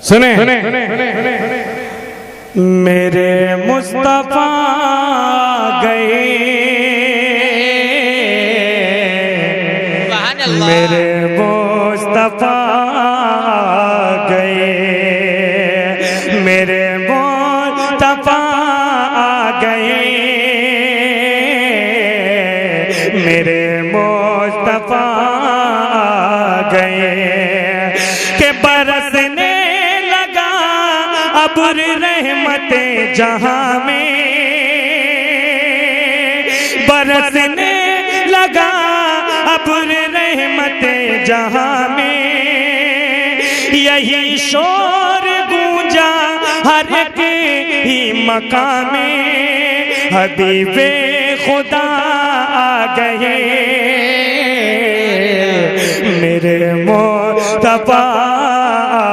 सुने मेरे मुस्तफा गए, मेरे मुस्तफा गए, मेरे मुस्तफा गए, मेरे मुस्तफा गए के बरसने लगा अब्र रहमते जहां में, बरसने लगा अब्र रहमते जहां में, यही शोर गूंजा हर एक ही मकाम में, हबीबे खुदा आ गए, मेरे मुस्तफा आ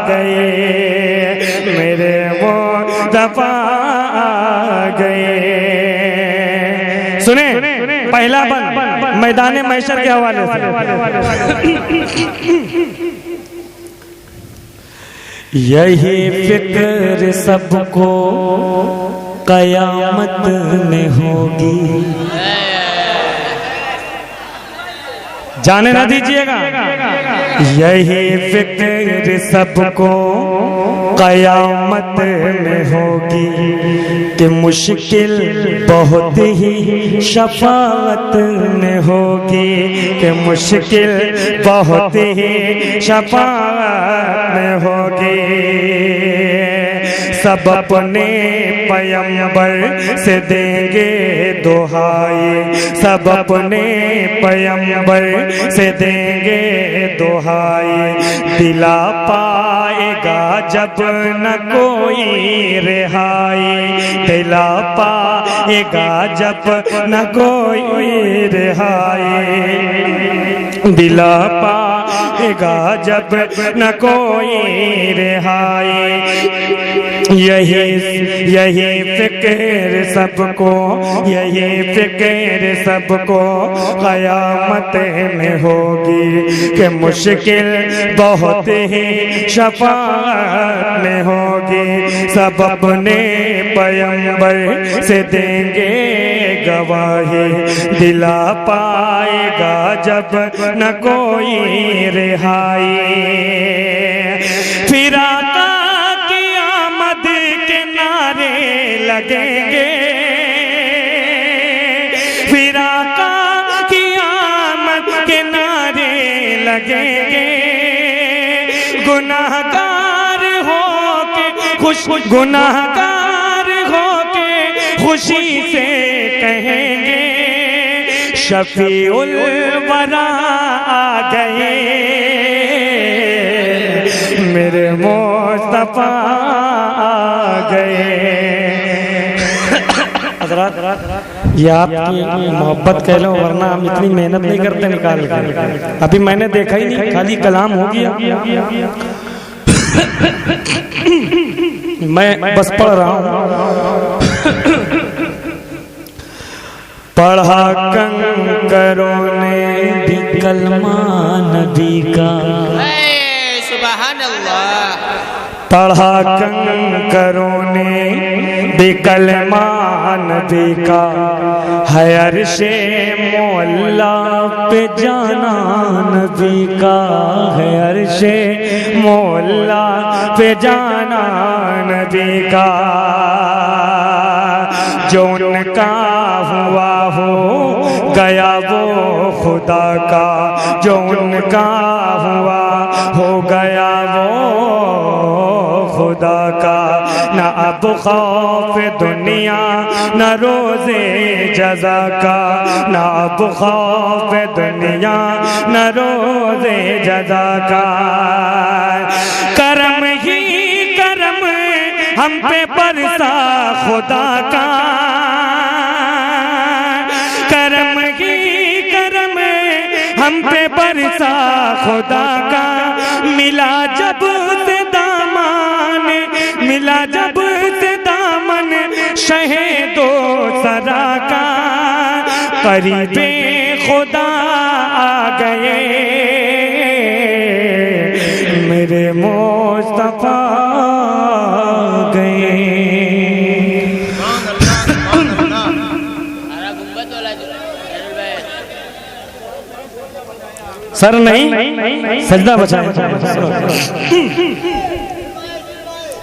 गए, मेरे मुस्तफा आ गए। सुने पहला बंद मैदान महशर के हवाले से। यही फिक्र सबको कयामत में होगी, जाने ना दीजिएगा। यही फिक्र सबको कयामत में होगी कि मुश्किल बहुत ही शफाअत में होगी, कि मुश्किल बहुत ही शफाअत में होगी। सब अपने पैगंबर से देंगे दुहाई, सब अपने पैगंबर से देंगे दुहाई, दिला पाएगा जब न कोई रिहाई, दिला पाएगा जब न कोई रिहाई, दिला पाएगा जब न कोई रिहाई। यही फिक्र सबको, यही फिक्र सबको कयामत में होगी कि मुश्किल बहुत ही शफाअत में होगी। सब अपने पैगंबर से देंगे गवाही, दिला पाएगा जब न कोई रिहाई। फिर आका की आमद के नारे लगेंगे, फिर आका की आमद के नारे लगेंगे। गुनाहगार हो के खुश, गुनाहगार हो के खुशी से कहेंगे, शफीउल वरा आ गए, मेरे मुस्तफा आ गए। ये आपकी मोहब्बत कह लो, वरना हम इतनी मेहनत नहीं करते निकाल के। अभी मैंने देखा ही नहीं, खाली कलाम हो गया। मैं बस पढ़ रहा हूँ। पढ़ा कंकरों ने भी कलमा नबी का, सुभान अल्लाह। पढ़ा कंकरों ने भी कलमा नबी का, है अर्शे मौला पे जाना नबी का, है अर्शे मौला पे जाना नबी का। जो उनका हुआ हो गया वो खुदा का, जो उनका हुआ हो गया वो खुदा का। न अब खौफ दुनिया न रोज़े जज़ा का, न अब खौफ दुनिया न रोज़े जज़ा का। करम ही करम हम पे बरसा खुदा का, करम ही करम हम पे बरसा खुदा का। मिला जब से दामन, मिला जब से दामन शहीदो सरा का, करीबे खुदा आ गए, मेरे मुस्तफा गए। सर नहीं, सजदा बचाए।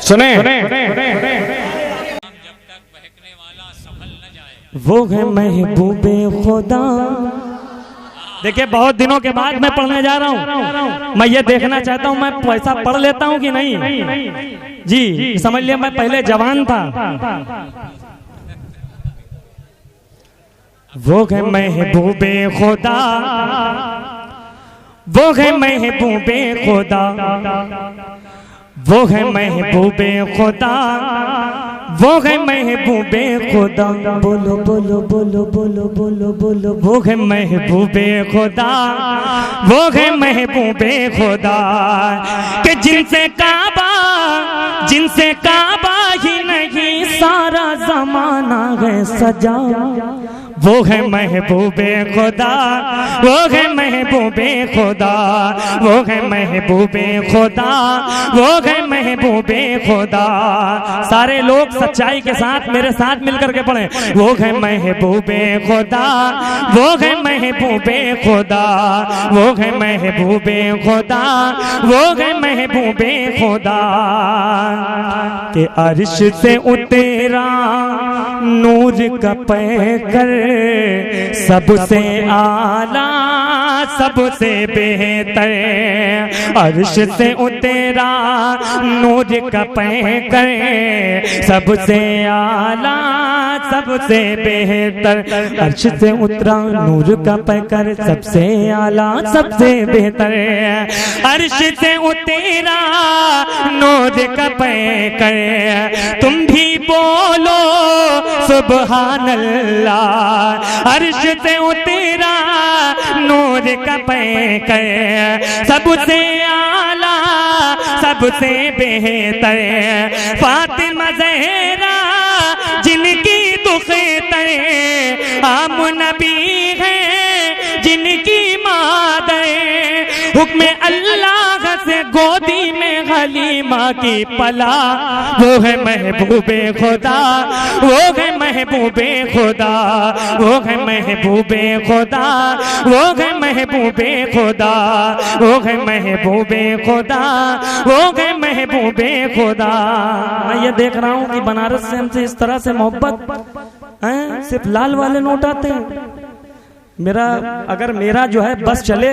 सुने, वो है महबूबे खुदा। देखिए बहुत दिनों के बाद मैं पढ़ने जा रहा हूँ, मैं ये देखना चाहता हूँ मैं पैसा पढ़ लेता हूँ कि नहीं। जी समझ लिया, मैं पहले जवान था। वो है महबूबे खुदा, वो है महबूबे खुदा, वो है महबूबे खुदा, वो है महबूबे खुदा। बोलो बोलो बोलो बोलो बोलो बोलो। वो है महबूबे खुदा, वो है महबूबे खुदा कि जिनसे काबा ही नहीं सारा जमाना है सजा। वो है महबूबे खुदा, वो है महबूबे खुदा, वो है महबूबे खुदा, वो है महबूबे खुदा। सारे लोग सच्चाई के साथ मेरे साथ मिलकर के पढ़े। वो है महबूबे खुदा, वो है महबूबे खुदा, वो है महबूबे खुदा, वो है महबूबे खुदा के अर्श से उतरा नूर का पैकर, सबसे आला सबसे बेहतर। अर्श से उतरा नूर का पैकर, सबसे आला सबसे बेहतर। अर्श से उतरा नूर का पैकर, सबसे आला सबसे बेहतर। अर्श से उतरा नूर का पैकर, तुम भी बोलो सुभान अल्लाह। अर्श से उतरा नूर का पैकर, सबसे आला सबसे बेहतर। फातिमा ज़हरा जिनकी दुख्तर, आम नबी है जिनकी मादर। हुक्म अल्लाह से गोदी में हलीमा की पला। वो है महबूबे खुदा, वो है महबूबे खुदा, वो है महबूबे खुदा, वो है महबूबे खुदा, वो है महबूबे खुदा, वो है महबूबे खुदा। मैं ये देख रहा हूँ कि बनारस से हमसे इस तरह से मोहब्बत है, सिर्फ लाल वाले नोट आते हैं। अगर मेरा जो है बस चले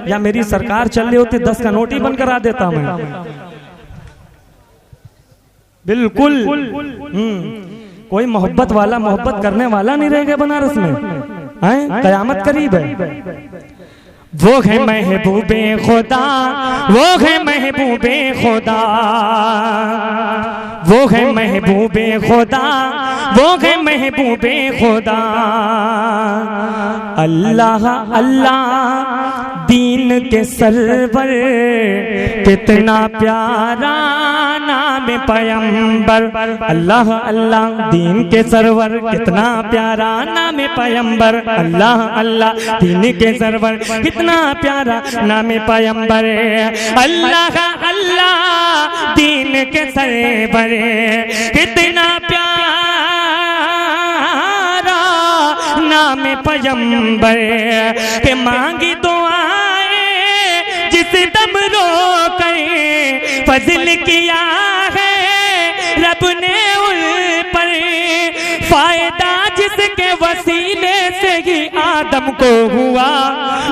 या मेरी सरकार चल रही होती 10 का नोट ही बंद करा देता मैं, बिल्कुल। कोई मोहब्बत वाला, मोहब्बत करने वाला नहीं रहेगा बनारस में, हैं? कयामत करीब है। वो है महबूबे खुदा, वो है महबूबे खुदा, वो है महबूबे खुदा, वो है महबूबे खुदा। अल्लाह अल्लाह दीन के सरवर, कितना प्यारा नाम पैगंबर। अल्लाह अल्लाह दीन के सरवर, कितना प्यारा नाम पैगंबर। अल्लाह अल्लाह दीन के सरवर, कितना प्यारा नाम पैगंबर। अल्लाह अल्लाह दीन के सरवर, कितना प्यारा नाम पैगंबर। के मांगी दुआएं जिस दम रो कर, फजल किया है रब ने उन पर। फायदा जिसके वसीले से ही आदम को हुआ,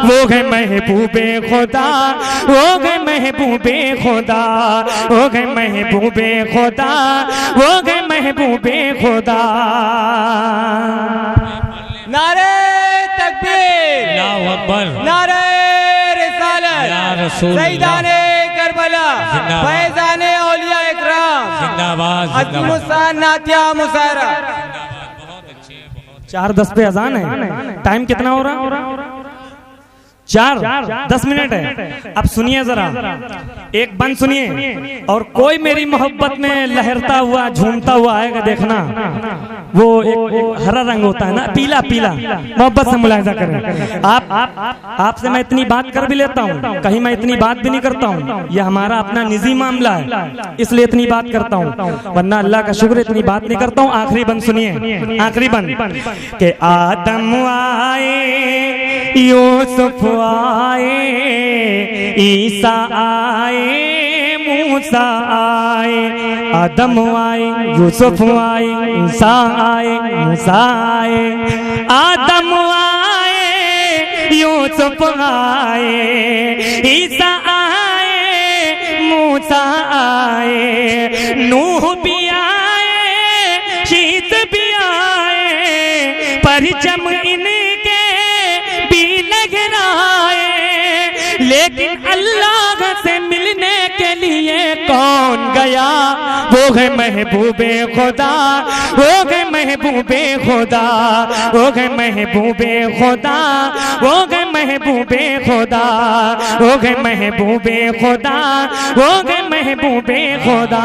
वो है महबूबे खुदा, वो है महबूबे खुदा, वो है महबूबे खुदा, वो है महबूबे खुदा। नारे तकबीर, अल्लाहु अकबर, नारे रिसालत, या रसूल सैयदाने करबला, फैजाने औलिया इकराम, जिंदाबाद, अज़मुस्तान नातिया मुसारा। 4:10 पे अजान है। टाइम कितना हो रहा? 4:10 है। अब सुनिए जरा, एक बंद सुनिए, और कोई मेरी मोहब्बत में लहरता हुआ झूमता हुआ आएगा देखना। वो एक हरा रंग होता है ना, पीला पीला, मोहब्बत से मुलाहिजा करें। आपसे मैं इतनी बात कर भी लेता हूँ, कहीं मैं इतनी बात भी नहीं करता हूँ, ये हमारा अपना निजी मामला है, इसलिए इतनी बात करता हूँ, वरना अल्लाह का शुक्र इतनी बात नहीं करता हूँ। आखिरी बंद सुनिए, आखिरी बंद के आदम आए, यूसुफ आए, ईसा आए, मूसा आए, आदम आए, यूसुफ आए, ईसा आए, मूसा आए, आदम आए, यूसुफ आए, ईसा आए, मूसा आए, नूह भी आए, शीत भी आए, परचम इनके भी लहराए, लेकिन अल्लाह से मिलने के लिए कौन गया? वो है महबूबे खुदा, वो है महबूबे खुदा, वो है महबूबे खुदा, वो है महबूबे खुदा, वो है महबूबे खुदा, वो है महबूबे खुदा।